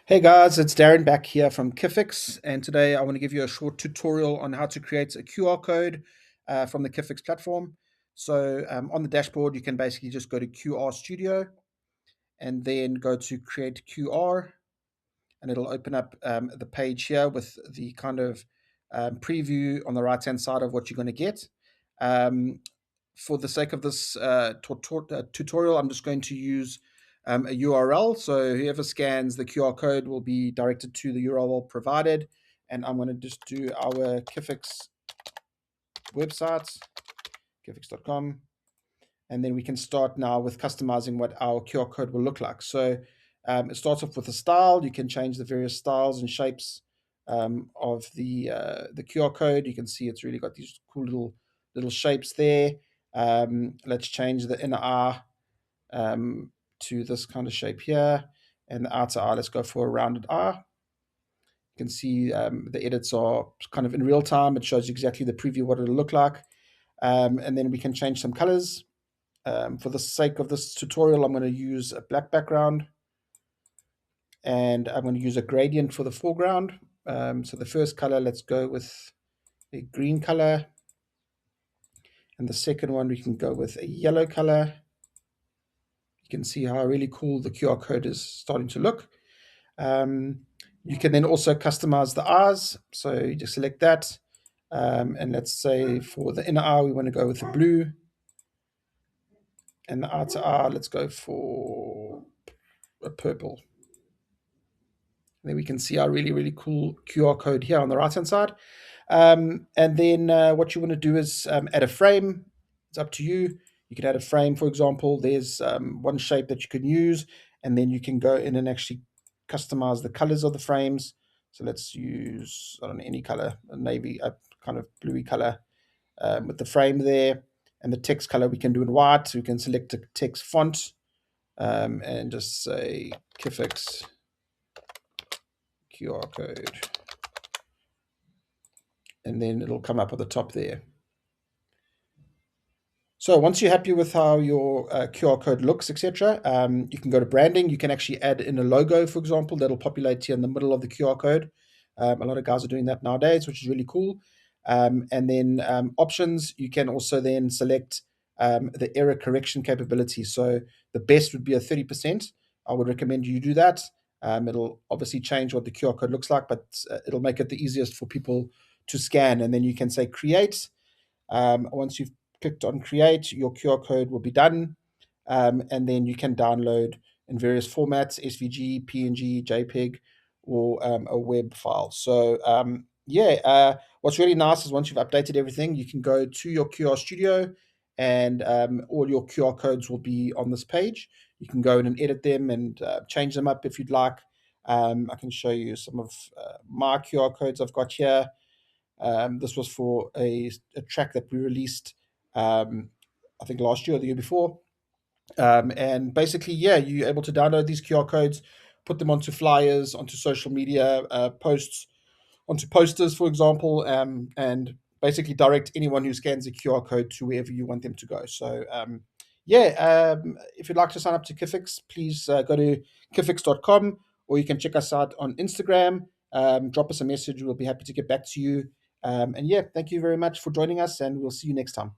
Hey guys, it's Darren back here from KIFFIX, and today I want to give you a short tutorial on how to create a QR code from the KIFFIX platform. So on the dashboard, you can basically just go to QR Studio and then go to Create QR, and it'll open up the page here with the kind of preview on the right-hand side of what you're going to get. Um, for the sake of this tutorial, I'm just going to use a URL. So whoever scans the QR code will be directed to the URL provided. And I'm going to just do our KIFFIX website, kiffix.com. And then we can start now with customizing what our QR code will look like. So it starts off with a style. You can change the various styles and shapes of the QR code. You can see it's really got these cool little shapes there. Let's change the inner eye to this kind of shape here, and the outer eye, let's go for a rounded eye. You can see the edits are kind of in real time. It shows you exactly the preview, what it'll look like. And then we can change some colors. For the sake of this tutorial, I'm going to use a black background, and I'm going to use a gradient for the foreground. So the first color, let's go with a green color. And the second one, we can go with a yellow color. You can see how really cool the QR code is starting to look. You can then also customize the eyes. So you just select that. And let's say for the inner eye, we want to go with the blue. And the outer eye, let's go for a purple. Then we can see our really cool QR code here on the right-hand side. And then what you want to do is add a frame. It's up to you. You can add a frame, for example. There's one shape that you can use, and then you can go in and actually customize the colors of the frames. So let's use, I don't know, any color, a navy, a kind of bluey color with the frame there. And the text color we can do in white. So we can select a text font and just say KIFFIX QR code. And then it'll come up at the top there. So once you're happy with how your QR code looks, etc., you can go to branding. You can actually add in a logo, for example, that'll populate here in the middle of the QR code. A lot of guys are doing that nowadays, which is really cool. And then options, you can also then select the error correction capability. So the best would be a 30%. I would recommend you do that. It'll obviously change what the QR code looks like, but it'll make it the easiest for people to scan. And then you can say create. Once you've clicked on create, your QR code will be done. And then you can download in various formats, SVG, PNG, JPEG, or a web file. So what's really nice is once you've updated everything, you can go to your QR Studio, and all your QR codes will be on this page. You can go in and edit them and change them up if you'd like. I can show you some of my QR codes I've got here. This was for a track that we released, I think last year or the year before. And basically, you're able to download these QR codes, put them onto flyers, onto social media posts, onto posters, for example, and basically direct anyone who scans a QR code to wherever you want them to go. So, if you'd like to sign up to KIFFIX, please go to kiffix.com, or you can check us out on Instagram. Drop us a message. We'll be happy to get back to you. And thank you very much for joining us, and we'll see you next time.